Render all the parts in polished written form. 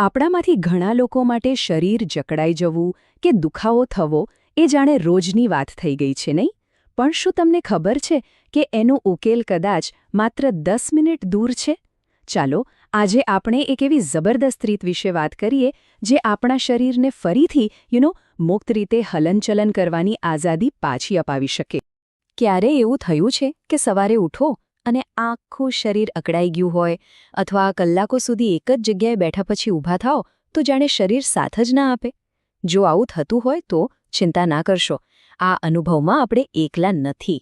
આપણામાંથી ઘણા લોકો માટે શરીર જકડાઈ જવું કે દુખાવો થવો એ જાણે રોજની વાત થઈ ગઈ છે નહીં? પણ શું તમને ખબર છે કે એનો ઉકેલ કદાચ માત્ર 10 મિનિટ દૂર છે? ચાલો આજે આપણે એક એવી જબરદસ્ત રીત વિશે વાત કરીએ જે આપણા શરીરને ફરીથી મુક્ત રીતે હલનચલન કરવાની આઝાદી પાછી અપાવી શકે. ક્યારે એવું થયું છે કે સવારે ઉઠો અને આખું શરીર અકળાઈ ગયું હોય અથવા કલાકો સુધી એક જ જગ્યાએ બેઠા પછી ઊભા થાઓ તો જાણે શરીર સાથ જ ના આપે? જો આવું થતું હોય તો ચિંતા ના કરશો, આ અનુભવમાં આપણે એકલા નથી.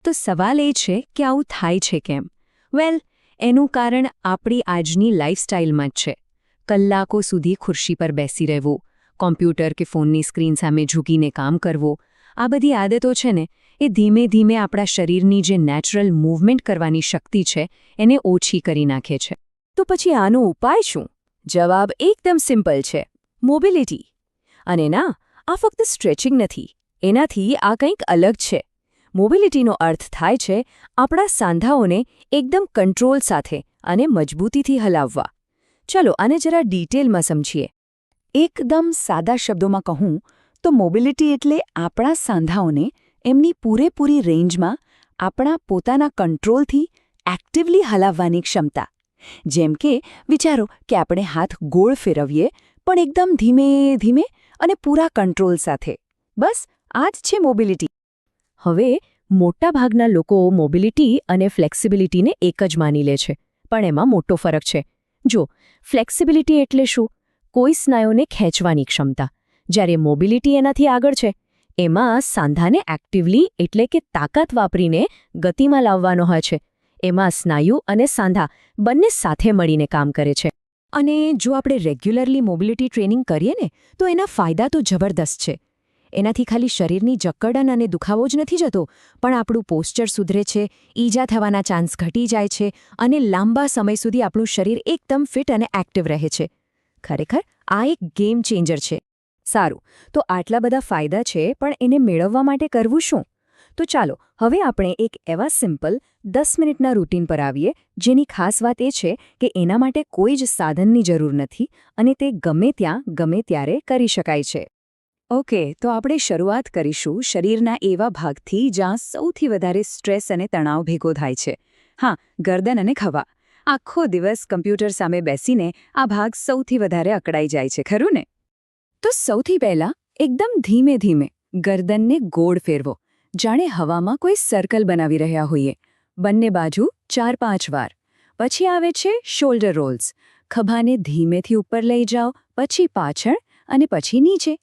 તો સવાલ એ છે કે આવું થાય છે કેમ? વેલ, એનું કારણ આપણી આજની લાઇફસ્ટાઇલમાં જ છે. કલાકો સુધી ખુરશી પર બેસી રહેવું, કોમ્પ્યુટર કે ફોનની સ્ક્રીન સામે ઝૂકીને કામ કરવું, આ બધી આદતો છે ને એ ધીમે ધીમે આપણા શરીરની જે નેચરલ મૂવમેન્ટ કરવાની શક્તિ છે એને ઓછી કરી નાખે છે. તો પછી આનો ઉપાય શું? જવાબ એકદમ સિમ્પલ છે: મોબિલિટી. અને ના, આ ફક્ત સ્ટ્રેચિંગ નથી, એનાથી આ કંઈક અલગ છે. મોબિલિટીનો અર્થ થાય છે આપણા સાંધાઓને એકદમ કંટ્રોલ સાથે અને મજબૂતીથી હલાવવા. ચલો આને જરા ડિટેલમાં સમજીએ. એકદમ સાદા શબ્દોમાં કહું તો મોબિલિટી એટલે આપણા સાંધાઓને એમની પૂરેપૂરી રેન્જમાં આપણા પોતાના કંટ્રોલથી એક્ટિવલી હલાવવાની ક્ષમતા. જેમ કે વિચારો કે આપણે હાથ ગોળ ફેરવીએ પણ એકદમ ધીમે ધીમે અને પૂરા કંટ્રોલ સાથે. બસ આ જ છે મોબિલિટી. હવે મોટાભાગના લોકો મોબિલિટી અને ફ્લેક્સિબિલિટીને એક જ માની લે છે, પણ એમાં મોટો ફરક છે. જો ફ્લેક્સિબિલિટી એટલે શું? કોઈ સ્નાયુને ખેંચવાની ક્ષમતા, જ્યારે મોબિલિટી એનાથી આગળ છે. એમાં સાંધાને એક્ટિવલી એટલે કે તાકાત વાપરીને ગતિમાં લાવવાનો હોય છે. એમાં સ્નાયુ અને સાંધા બંને સાથે મળીને કામ કરે છે. અને જો આપણે રેગ્યુલરલી મોબિલિટી ટ્રેનિંગ કરીએ ને તો એના ફાયદા તો જબરદસ્ત છે. એનાથી ખાલી શરીરની જકડન અને દુખાવો જ નથી જતો, પણ આપણું પોસ્ચર સુધરે છે, ઈજા થવાના ચાન્સ ઘટી જાય છે અને લાંબા સમય સુધી આપણું શરીર એકદમ ફિટ અને એક્ટિવ રહે છે. ખરેખર આ એક ગેમ ચેન્જર છે. સારું, તો આટલા બધા ફાયદા છે, પણ એને મેળવવા માટે કરવું શું? તો ચાલો હવે આપણે એક એવા સિમ્પલ 10 મિનિટના રૂટીન પર આવીએ જેની ખાસ વાત એ છે કે એના માટે કોઈ જ સાધનની જરૂર નથી અને તે ગમે ત્યાં ગમે ત્યારે કરી શકાય છે. ઓકે, તો આપણે શરૂઆત કરીશું શરીરના એવા ભાગથી જ્યાં સૌથી વધારે સ્ટ્રેસ અને તણાવ ભેગો થાય છે. હા, ગરદન અને ખભા. આખો દિવસ કમ્પ્યુટર સામે બેસીને આ ભાગ સૌથી વધારે અકળાઈ જાય છે, ખરું ને? તો સૌથી પહેલાં એકદમ ધીમે ધીમે ગરદનને ગોળ ફેરવો, જાણે હવામાં કોઈ સર્કલ બનાવી રહ્યા હોઈએ. બંને બાજુ 4-5 વાર. પછી આવે છે શોલ્ડર રોલ્સ. ખભાને ધીમેથી ઉપર લઈ જાઓ, પછી પાછળ અને પછી નીચે.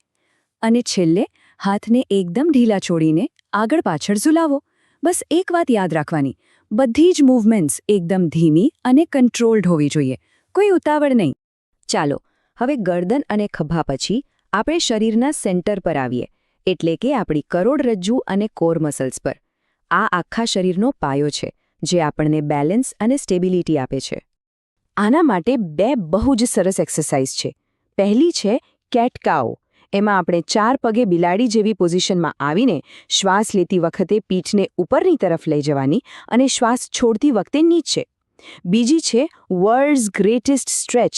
અને છેલ્લે હાથને એકદમ ઢીલા છોડીને આગળ પાછળ ઝુલાવો. બસ એક વાત યાદ રાખવાની: બધી જ મૂવમેન્ટ્સ એકદમ ધીમી અને કંટ્રોલ્ડ હોવી જોઈએ, કોઈ ઉતાવળ નહીં. ચાલો હવે ગરદન અને ખભા પછી આપણે શરીરના સેન્ટર પર આવીએ, એટલે કે આપણી કરોડરજ્જુ અને કોર મસલ્સ પર. આ આખા શરીરનો પાયો છે જે આપણને બેલેન્સ અને સ્ટેબિલિટી આપે છે. આના માટે 2 બહુ જ સરસ એક્સરસાઇઝ છે. પહેલી છે કેટ કાઉ. એમાં આપણે 4 પગે બિલાડી જેવી પોઝિશનમાં આવીને શ્વાસ લેતી વખતે પીઠને ઉપરની તરફ લઈ જવાની અને શ્વાસ છોડતી વખતે નીચે. બીજી છે વર્લ્ડ્સ ગ્રેટેસ્ટ સ્ટ્રેચ.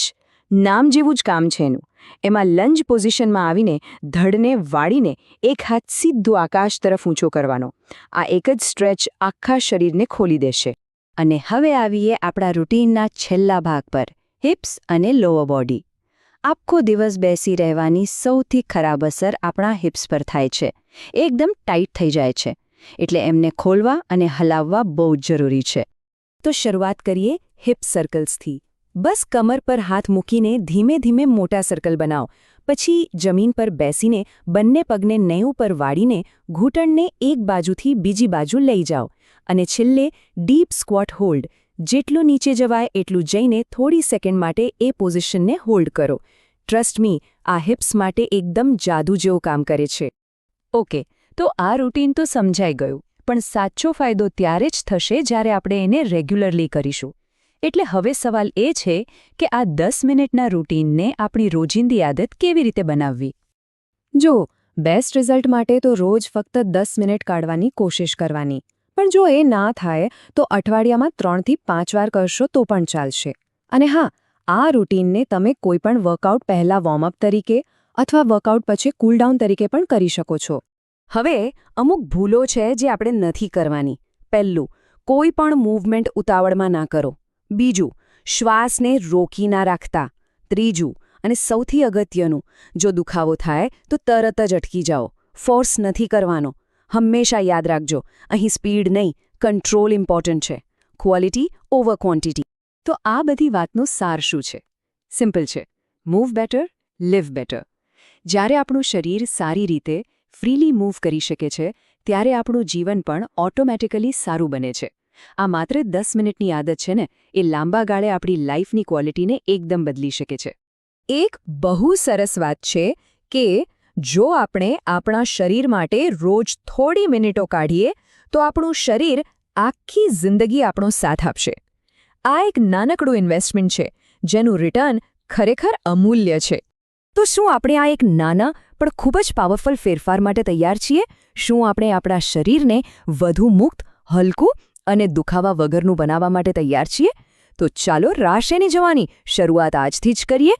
નામ જેવું જ કામ છે એનું. એમાં લંજ પોઝિશનમાં આવીને ધડને વાળીને એક હાથ સીધો આકાશ તરફ ઊંચો કરવાનો. આ એક જ સ્ટ્રેચ આખા શરીરને ખોલી દેશે. અને હવે આવીએ આપણા રૂટીનના છેલ્લા ભાગ પર: હિપ્સ અને લોઅર બોડી. આખો દિવસ બેસી રહેવાની સૌથી ખરાબ અસર આપણા હિપ્સ પર થાય છે. એકદમ ટાઈટ થઈ જાય છે. એટલે એમને ખોલવા અને હલાવવા બહુ જ જરૂરી છે. તો શરૂઆત કરીએ હિપ સર્કલ્સથી. બસ કમર પર હાથ મૂકીને ધીમે ધીમે મોટા સર્કલ બનાવો. પછી જમીન પર બેસીને બંને પગને નેવ પર વાળીને ઘૂંટણને એક બાજુથી બીજી બાજુ લઈ જાઓ. અને છેલ્લે ડીપ સ્ક્વોટ હોલ્ડ. જેટલું નીચે જવાય એટલું જઈને થોડી સેકન્ડ માટે એ પોઝિશનને હોલ્ડ કરો. ટ્રસ્ટ મી, આ હિપ્સ માટે એકદમ જાદુ જેવું કામ કરે છે. ઓકે, તો આ રૂટીન તો સમજાઈ ગયું, પણ સાચો ફાયદો ત્યારે જ થશે જ્યારે આપણે એને રેગ્યુલરલી કરીશું. એટલે હવે સવાલ એ છે કે આ 10 મિનિટના રૂટીનને આપણી રોજિંદી આદત કેવી રીતે બનાવવી? જો બેસ્ટ રિઝલ્ટ માટે તો રોજ ફક્ત 10 મિનિટ કાઢવાની કોશિશ કરવાની. પણ જો એ ના થાય તો અઠવાડિયામાં 3 થી 5 વાર કરશો તો પણ ચાલશે. અને હા, આ રૂટીનને તમે કોઈપણ વર્કઆઉટ પહેલાં વોર્મઅપ તરીકે અથવા વર્કઆઉટ પછી કૂલડાઉન તરીકે પણ કરી શકો છો. હવે અમુક ભૂલો છે જે આપણે નથી કરવાની. પહેલું, કોઈ પણ મૂવમેન્ટ ઉતાવળમાં ના કરો. બીજું, શ્વાસને રોકી ના રાખતા. ત્રીજું અને સૌથી અગત્યનું, જો દુખાવો થાય તો તરત જ અટકી જાઓ. ફોર્સ નથી કરવાનો. હંમેશા યાદ રાખજો, અહીં સ્પીડ નહીં, કંટ્રોલ ઇમ્પોર્ટન્ટ છે. Quality over quantity. તો આ બધી વાતનો સાર શું છે? સિમ્પલ છે. Move better, live better. જ્યારે આપણું શરીર સારી રીતે ફ્રીલી મૂવ કરી શકે છે, ત્યારે આપણું જીવન પણ ઓટોમેટિકલી સારું બને છે. આ માત્ર 10 મિનિટની આદત છે ને, એ લાંબા ગાળે આપણી લાઈફની ક્વોલિટીને એકદમ બદલી શકે છે. એક બહુ સરસ વાત છે કે જો આપણે આપણા શરીર માટે રોજ થોડી મિનિટો કાઢીએ તો આપણું શરીર આખી જિંદગી આપણો સાથ આપશે. આ એક નાનકડું ઇન્વેસ્ટમેન્ટ છે જેનું રિટર્ન ખરેખર અમૂલ્ય છે. તો શું આપણે આ એક નાના પણ ખૂબ જ પાવરફુલ ફેરફાર માટે તૈયાર છીએ? શું આપણે આપણા શરીરને વધુ મુક્ત, હલકું અને દુખાવા વગરનું બનાવવા માટે તૈયાર છીએ? તો ચાલો રાહ શેની જોવાની, શરૂઆત આજથી જ કરીએ.